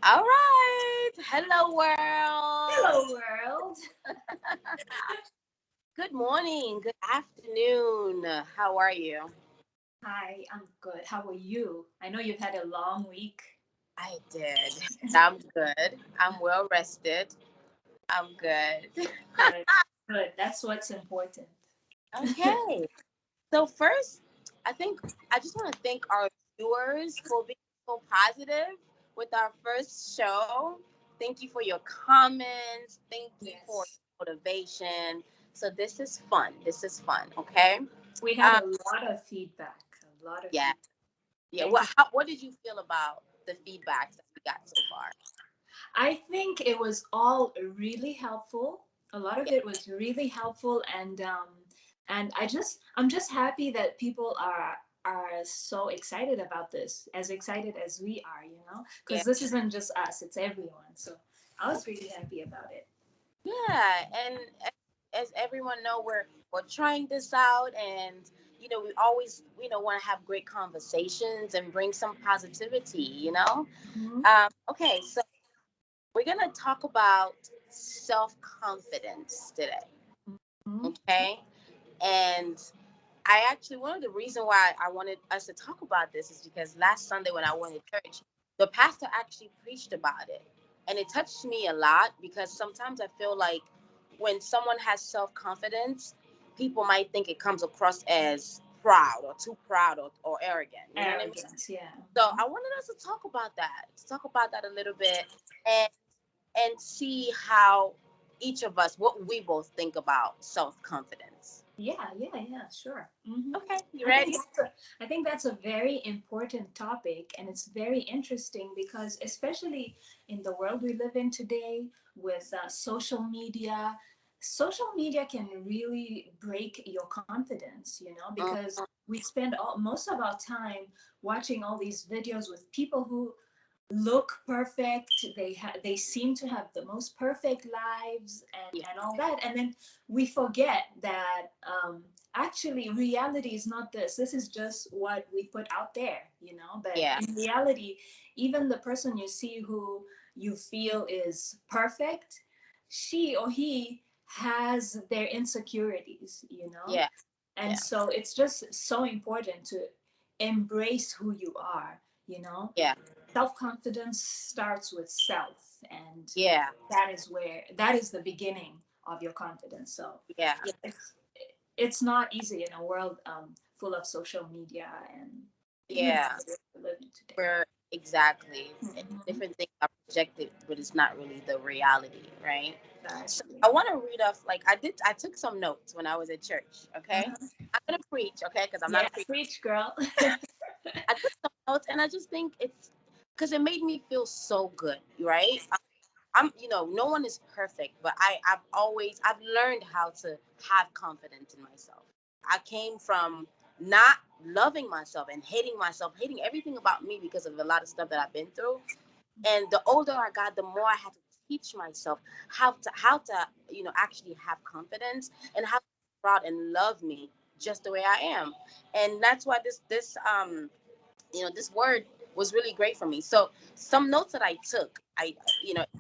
All right. Hello, world. Hello, world. Good morning. Good afternoon. How are you? Hi, I'm good. How are you? I know you've had a long week. I did. I'm good. I'm well rested. I'm good. Good, good. That's what's important. Okay. So, first, I think I just want to thank our viewers for being so positive with our first show. Thank you for your comments. Thank you for Yes. motivation. So, this is fun. This is fun. Okay. We had Um, a lot of feedback. A lot of yeah. feedback. Yeah. Thank you. What did you feel about the feedbacks that we got so far? I think it was all really helpful. A lot of Yeah. it was really helpful, and I'm just happy that people are so excited about this, as excited as we are, Yeah. because this isn't just us; it's everyone. So I was really happy about it. Yeah. And as everyone know, we're trying this out, and we always want to have great conversations and bring some positivity. Mhm. Okay, so we're gonna talk about self confidence today. Mhm. Okay, and I actually one of the reason why I wanted us to talk about this is because last Sunday when I went to church, the pastor actually preached about it, and it touched me a lot because sometimes I feel like when someone has self confidence, people might think it comes across as proud or too proud or arrogant. You know what I mean? Arrogance, yeah. So I wanted us to talk about that a little bit, and see how each of us what we both think about self confidence. Yeah, sure. Okay, you I think ready? I think that's a very important topic, and it's very interesting because, especially in the world we live in today, with social media can really break your confidence. Because we spend most of our time watching all these videos with people who look perfect. They seem to have the most perfect lives Yeah, and all that, and then we forget that actually reality is not this. This is just what we put out there. But yeah, in reality, even the person you see who you feel is perfect, she or he has their insecurities. yeah, And yeah, so it's just so important to embrace who you are. yeah, Self-confidence starts with self, and yeah, that is the beginning of your confidence. So yeah, yeah, it's not easy in a world full of social media and yeah. the way we live in today. Where exactly Mhm. different things are projected, but it's not really the reality, right? So Exactly. I want to read off like I did. I took some notes when I was at church. Okay, Uh-huh. I'm gonna preach. Okay, because I'm not a Yeah, preacher. preach, girl. I took some notes, and I just think it's because it made me feel so good, right? No one is perfect, but I've learned how to have confidence in myself. I came from not loving myself and hating myself, hating everything about me because of a lot of stuff that I've been through. And the older I got, the more I had to teach myself how to actually have confidence and how to be proud and love me just the way I am. And that's why this word was really great for me. So some notes that I took, it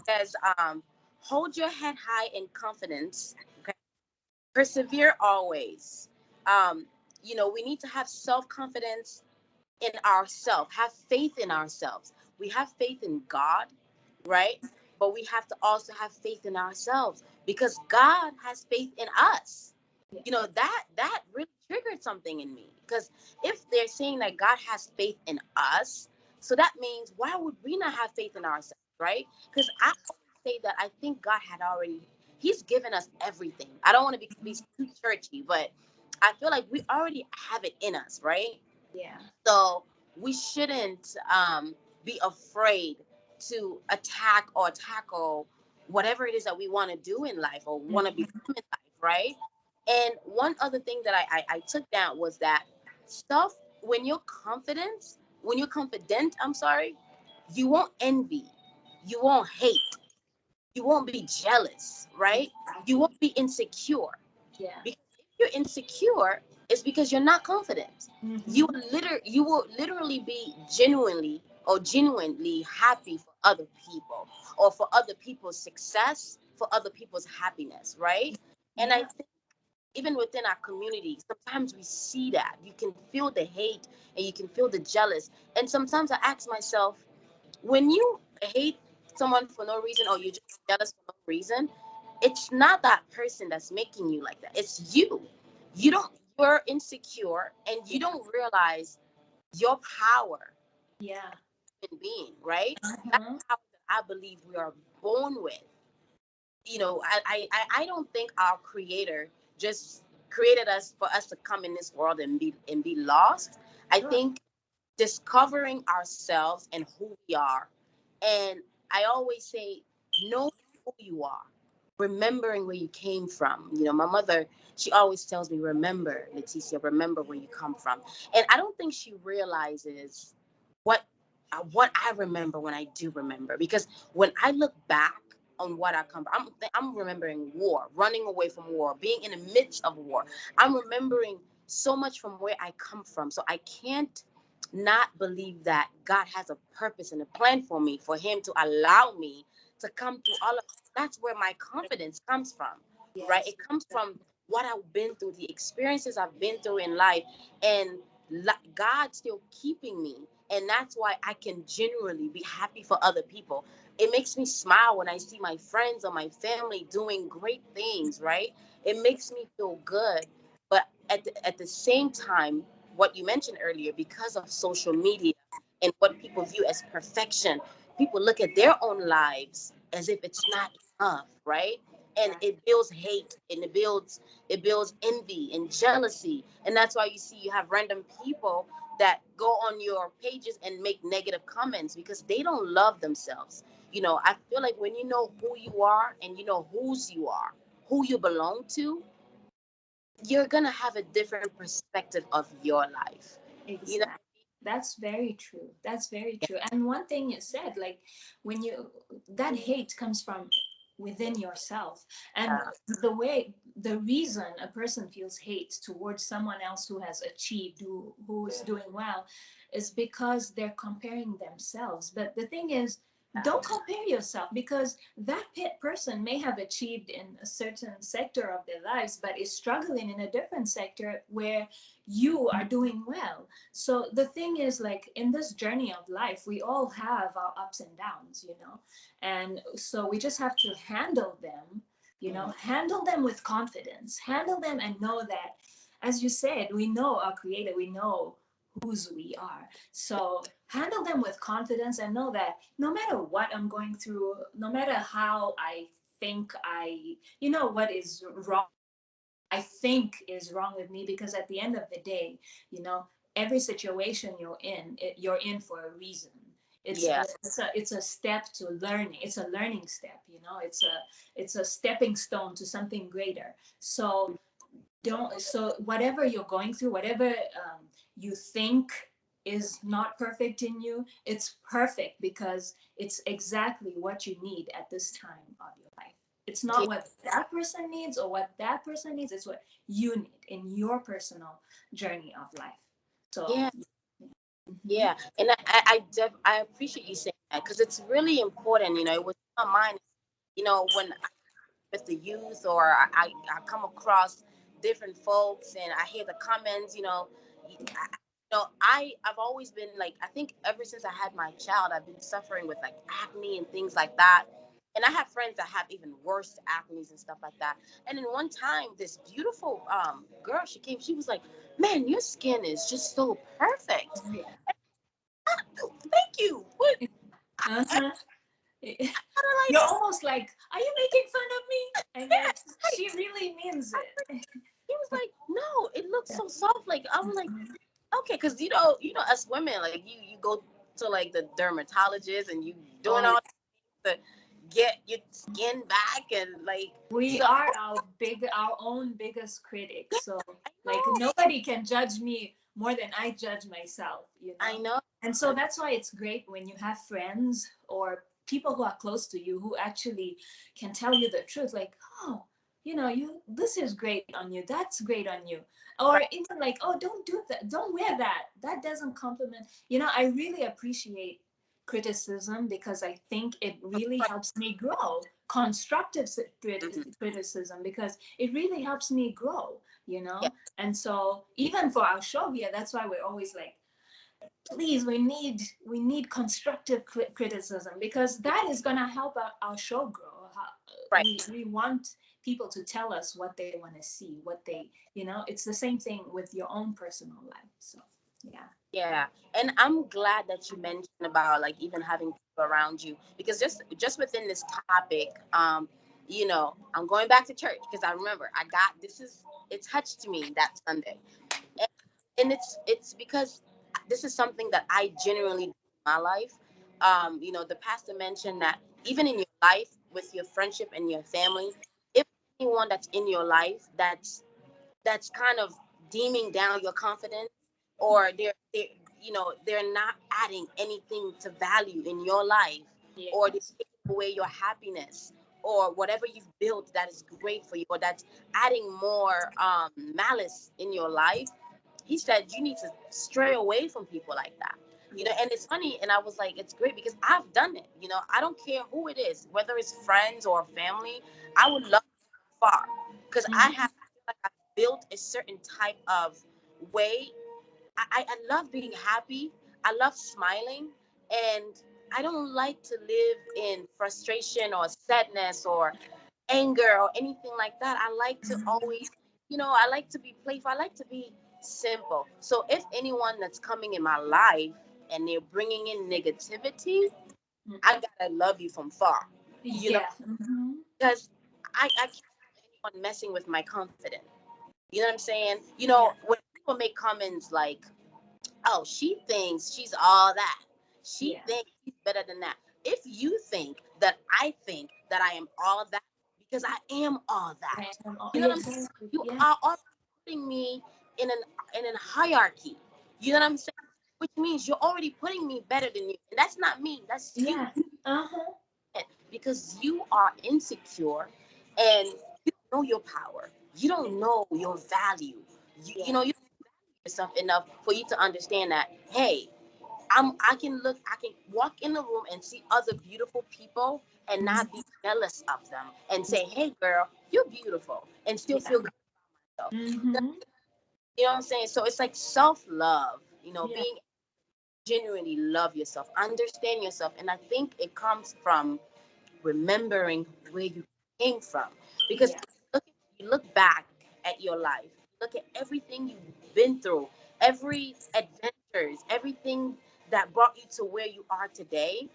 says, hold your head high in confidence. Okay, persevere always. Um, we need to have self confidence in ourselves, have faith in ourselves. We have faith in God, right? But we have to also have faith in ourselves because God has faith in us. Yeah. That really triggered something in me because if they're saying that God has faith in us, so that means why would we not have faith in ourselves, right? Because I always say that I think God had already He's given us everything. I don't want to be too churchy, but I feel like we already have it in us, right? Yeah. So we shouldn't be afraid to attack or tackle whatever it is that we want to do in life or want to become Mhm. in life, right? And one other thing that I took down was that stuff when you're confident, I'm sorry, you won't envy, you won't hate, you won't be jealous, right? You Exactly. won't be insecure. Yeah. Because if you're insecure, it's because you're not confident. Hmm. You will literally be genuinely or genuinely happy for other people, or for other people's success, for other people's happiness, right? And I Yeah. think even within our community, sometimes we see that. You can feel the hate and you can feel the jealous. And sometimes I ask myself, when you hate someone for no reason, or you're just jealous for no reason, it's not that person that's making you like that. It's you. You're insecure and you don't realize your power Yeah. in being, right? That's Uh-huh. how I believe we are born with. I don't think our creator just created us for us to come in this world and be lost. I Sure. think discovering ourselves and who we are. And I always say, know who you are, remembering where you came from. My mother, she always tells me, remember, Leticia, remember where you come from. And I don't think she realizes what what I remember when I do remember. Because when I look back on what I come from, I'm remembering war, running away from war, being in the midst of war. I'm remembering so much from where I come from. So I can't not believe that God has a purpose and a plan for me, for him to allow me to come through all of. That's where my confidence comes from, right? Yes. It comes from what I've been through, the experiences I've been through in life, and God still keeping me. And that's why I can genuinely be happy for other people. It makes me smile when I see my friends or my family doing great things, right? It makes me feel good. But at the same time, what you mentioned earlier, because of social media and what people view as perfection, people look at their own lives as if it's not enough, right? And it builds hate, and it builds envy and jealousy. And that's why you see you have random people that go on your pages and make negative comments because they don't love themselves. I feel like when you know who you are and you know whose you are, who you belong to, you're gonna have a different perspective of your life. You know, Exactly. That's very true. That's very true. And one thing you said, like when you that hate comes from within yourself. And yeah, the reason a person feels hate towards someone else who has achieved, who's doing well, is because they're comparing themselves. But the thing is, don't compare yourself, because that person may have achieved in a certain sector of their lives but is struggling in a different sector where you are doing well. So the thing is, like in this journey of life, we all have our ups and downs, and so we just have to handle them, handle them with confidence, handle them and know that, as you said, we know our creator, we know whose we are. So handle them with confidence and know that no matter what I'm going through, no matter how I think what is wrong, I think is wrong with me, because at the end of the day, you know, every situation you're in for a reason. yeah, It's a step to learning. It's a learning step. It's a stepping stone to something greater. So whatever you're going through, whatever you think is not perfect in you, it's perfect because it's exactly what you need at this time of your life. It's yeah, not what that person needs or what that person needs, it's what you need in your personal journey of life. So yeah, mhm. yeah. And I appreciate you saying that because it's really important. It was in my mind. When I with the youth, or I come across different folks and I hear the comments. I've always been like, I think ever since I had my child, I've been suffering with like acne and things like that. And I have friends that have even worse acne and stuff like that. And then one time, this beautiful girl, she came. She was like, "Man, your skin is just so perfect." Yeah. Thank you. What? I, Uh-huh. I You're almost like, are you making fun of me? And yet like. she really means it. He was like, "No, it looks so soft." Like I was like, "Okay," because us women, like you go to like the dermatologist and you doing Oh, all to get your skin back and like we so. are our own biggest critics. Yeah, So I like know, nobody can judge me more than I judge myself. I know. And so that's why it's great when you have friends or people who are close to you who actually can tell you the truth, like, oh, you this is great on you, that's great on you. Or Right. even like, oh, don't do that, don't wear that, that doesn't compliment. I really appreciate criticism because I think it really helps me grow. Constructive Mhm. criticism because it really helps me grow, you Yeah, know? And so even for our show here, that's why we're always like, please, we need constructive criticism because yeah, that is gonna help our show grow. right. We want people to tell us what they want to see, what they, it's the same thing with your own personal life. So yeah. Yeah, and I'm glad that you mentioned about like even having people around you because just within this topic, I'm going back to church because I remember I got this is it touched me that Sunday, and, and it's because this is something that I genuinely do in my life. The pastor mentioned that even in your life with your friendship and your family, if anyone that's in your life that's kind of deeming down your confidence or they're not adding anything to value in your life or they're Yes. taking away your happiness or whatever you've built that is great for you or that's adding more malice in your life. He said you need to stray away from people like that. And it's funny, and I was like, it's great because I've done it. I don't care who it is, whether it's friends or family. I would love to go far because I Mhm. have like I built a certain type of way. I love being happy. I love smiling, and I don't like to live in frustration or sadness or anger or anything like that. I like to always, I like to be playful. I like to be simple. So if anyone that's coming in my life and they're bringing in negativity, Mhm. I gotta love you from far, Yeah. Mhm. because I can't have anyone messing with my confidence. You know what I'm saying? Yeah. When people make comments like, oh, she thinks she's all that. She Yeah. thinks she's better than that. If you think that I am all that, because I am all that. You know what I'm saying? Exactly. You Yeah. are already putting me in a hierarchy. You know what I'm saying? Which means you're already putting me better than you. And that's not me. That's you. Yeah. Uh-huh. Because you are insecure and you don't know your power. You don't know your value. Yeah. You yourself enough for you to understand that, hey, I can walk in the room and see other beautiful people and not be jealous of them and say, hey girl, you're beautiful and still Yeah. feel good about yourself. Mm-hmm. You know what I'm saying? So it's like self-love, Yeah. being genuinely love yourself, understand yourself. And I think it comes from remembering where you came from. Because Yeah. you look back at your life, look at everything you've been through, every adventures, everything that brought you to where you are today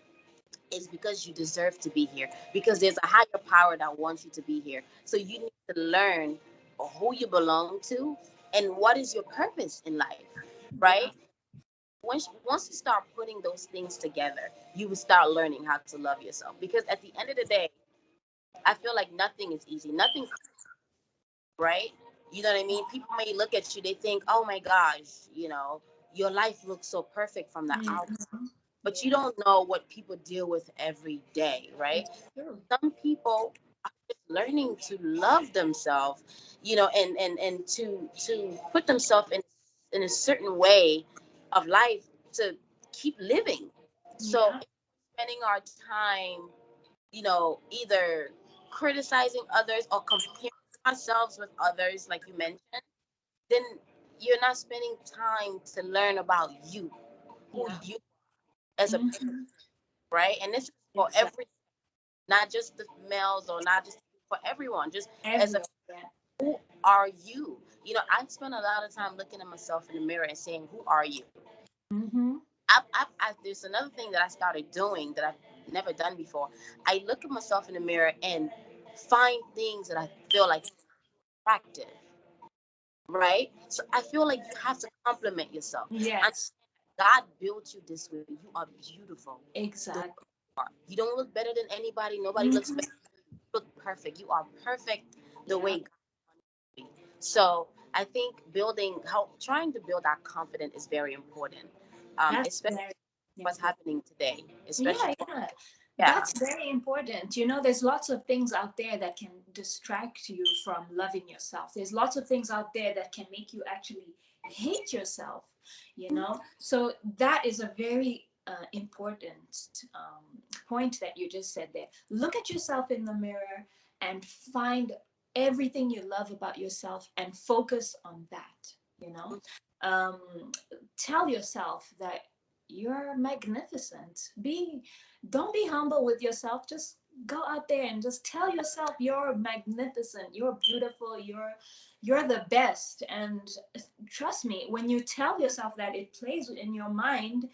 is because you deserve to be here. Because there's a higher power that wants you to be here. So you need to learn who you belong to and what is your purpose in life, right? Yeah. Once you start putting those things together, you will start learning how to love yourself. Because at the end of the day, I feel like nothing is easy. Nothing, right? You know what I mean? People may look at you, they think, oh my gosh, your life looks so perfect from the outside. Mm-hmm. But you Yeah. don't know what people deal with every day, right? It's true. Some people are just learning to love themselves, and to put themselves in a certain way of life to keep living. So Yeah. if we're spending our time, either criticizing others or comparing ourselves with others, like you mentioned, then you're not spending time to learn about you, who Yeah. you as a person, Mm-hmm. right? And this is for Exactly. not just the males or not just for everyone, just as a Everywhere. Yeah. who are you? I spend a lot of time looking at myself in the mirror and saying, who are you? Mm-hmm. There's another thing that I started doing that I've never done before. I look at myself in the mirror and find things that I feel like attractive, right? So I feel like you have to compliment yourself. And Yes. God built you this way. You are beautiful. The way Exactly. you are. You don't look better than anybody. Nobody looks Mm-hmm. better. You look perfect. You are perfect the Yeah. way God be. So I think trying to build our confidence is very important, That's especially very what's important. happening today, especially Yeah, yeah. yeah, That's very important. There's lots of things out there that can distract you from loving yourself. There's lots of things out there that can make you actually hate yourself. So that is a very important point that you just said there. Look at yourself in the mirror and find everything you love about yourself and focus on that. You know, um, tell yourself that you're magnificent. Don't be humble with yourself. Just go out there and just tell yourself you're magnificent, you're beautiful, you're the best. And trust me, when you tell yourself that, it plays in your mind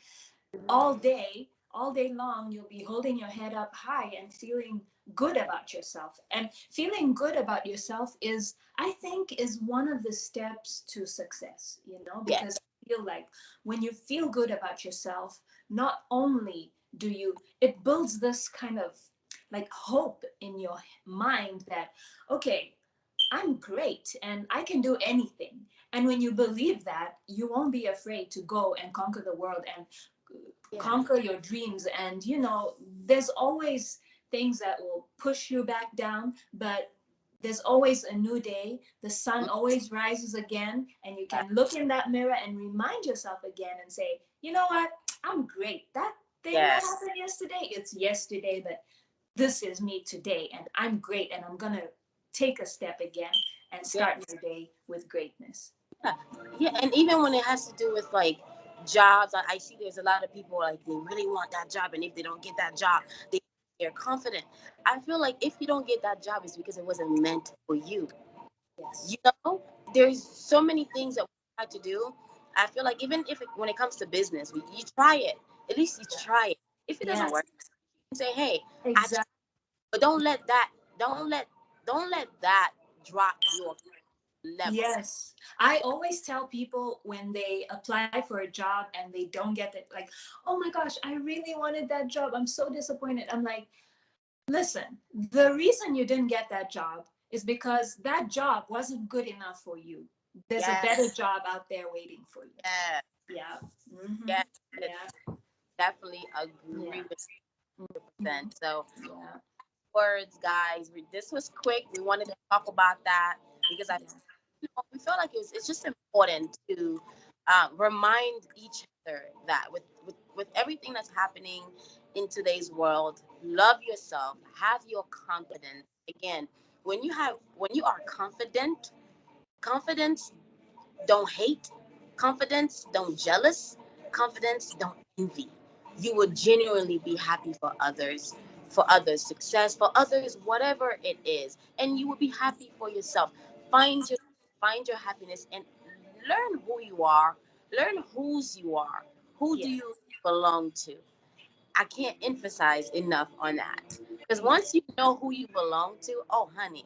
all day, all day long. You'll be holding your head up high and feeling good about yourself. And feeling good about yourself is, I think, is one of the steps to success, you know, Yeah. because I feel like when you feel good about yourself, not only do you, it builds this kind of like hope in your mind that, okay, I'm great and I can do anything. And when you believe that, you won't be afraid to go and conquer the world and Yeah. conquer your dreams. And you know, there's always things that will push you back down, but there's always a new day. The sun always rises again, and you can look in that mirror and remind yourself again and say, you know what, I'm great. That thing that Yes. happened yesterday, it's yesterday, but this is me today, and I'm great, and I'm gonna take a step again and Yeah. start my day with greatness. Yeah. Yeah. And even when it has to do with like jobs, I see there's a lot of people like they really want that job, and if they don't get that job, they're confident. I feel like if you don't get that job, it's because it wasn't meant for you. Yes. You know, there's so many things that we try to do. I feel like even if when it comes to business, you try it. At least you try it. If it doesn't Yes, work, you can say, "Hey, I tried," exactly. but don't let, don't let that drop your level. Yes. I always tell people when they apply for a job and they don't get it, like, oh my gosh, I really wanted that job. I'm so disappointed. I'm like, listen, the reason you didn't get that job is because that job wasn't good enough for you. There's a better Yes, job out there waiting for you. yes, Yeah. Mm-hmm. yes. Yeah. Definitely agree Yeah. with Mhm. that. So Yeah. words, guys. This was quick. We wanted to talk about that because Yeah. we felt like it's just important to remind each other that with everything that's happening in today's world, love yourself, have your confidence. Again, when you are confident, confidence don't hate, confidence don't jealous, confidence don't envy. You will genuinely be happy for others' success, for others, whatever it is, and you will be happy for yourself. Find your happiness and learn who you are, learn whose you are. Who do Yeah. you belong to? I can't emphasize enough on that. Because once you know who you belong to, oh, honey,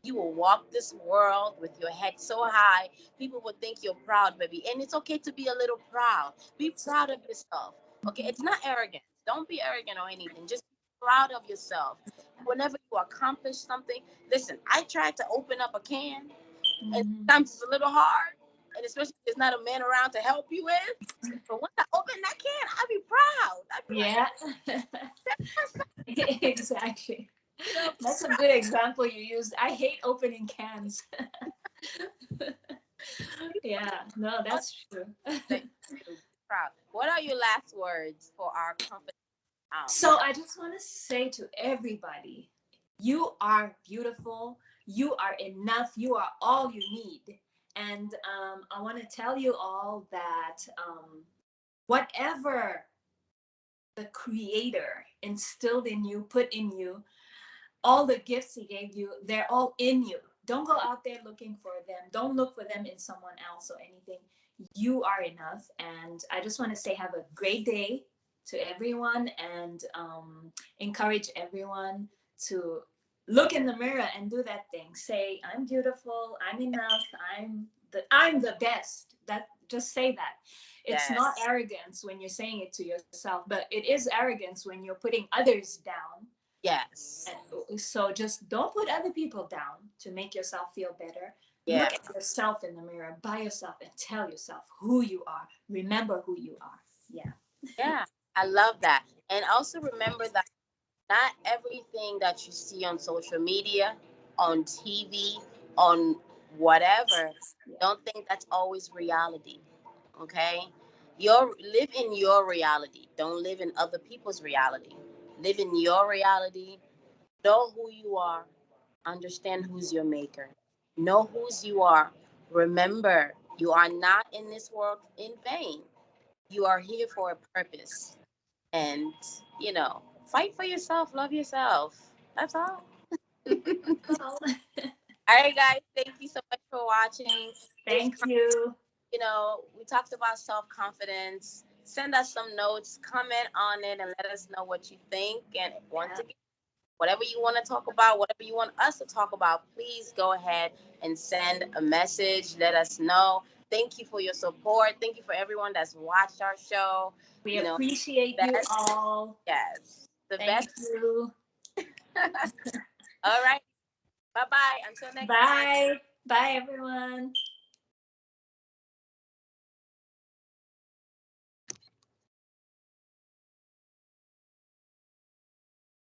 you will walk this world with your head so high. People will think you're proud, baby. And it's okay to be a little proud. Be proud of yourself. Okay? It's not arrogant. Don't be arrogant or anything. Just be proud of yourself. Whenever you accomplish something, listen, I tried to open up a can, and Mhm. sometimes it's a little hard. And especially if there's not a man around to help you with. But once I open that can, I'd be proud. I'd be like, Yeah. that's, Exactly. you know, That's a good example you used. I hate opening cans. Yeah, no, that's true. that you're proud. What are your last words for our company? So I just want to say to everybody, you are beautiful. You are enough. You are all you need. And I want to tell you all that whatever the creator instilled in you, put in you, all the gifts he gave you, they're all in you. Don't go out there looking for them. Don't look for them in someone else or anything. You are enough. And I just want to say, have a great day to everyone, and encourage everyone to look in the mirror and do that thing. Say, I'm beautiful. I'm enough. I'm the best. That, just say that. It's not Yes. arrogance when you're saying it to yourself, but it is arrogance when you're putting others down. Yes. So just don't put other people down to make yourself feel better. Yeah. Look at yourself in the mirror by yourself and tell yourself who you are. Remember who you are. Yeah. Yeah. I love that. And also remember that not everything that you see on social media, on TV, on whatever, Yeah. don't think that's always reality. Okay? Your live in your reality. Don't live in other people's reality. Live in your reality. Know who you are. Understand who's your maker. Know whose you are. Remember, you are not in this world in vain. You are here for a purpose. And, fight for yourself, love yourself. That's all. Well, All right, guys. Thank you so much for watching. thank you. We talked about self-confidence. Send us some notes, comment on it, and let us know what you think. And once again, whatever you want to talk about, whatever you want us to talk about, please go ahead and send a message. Let us know. Thank you for your support. Thank you for everyone that's watched our show. We appreciate you best, all. yes, the Thank best. you. All right. Bye-bye. Until next time. Bye. Bye, everyone.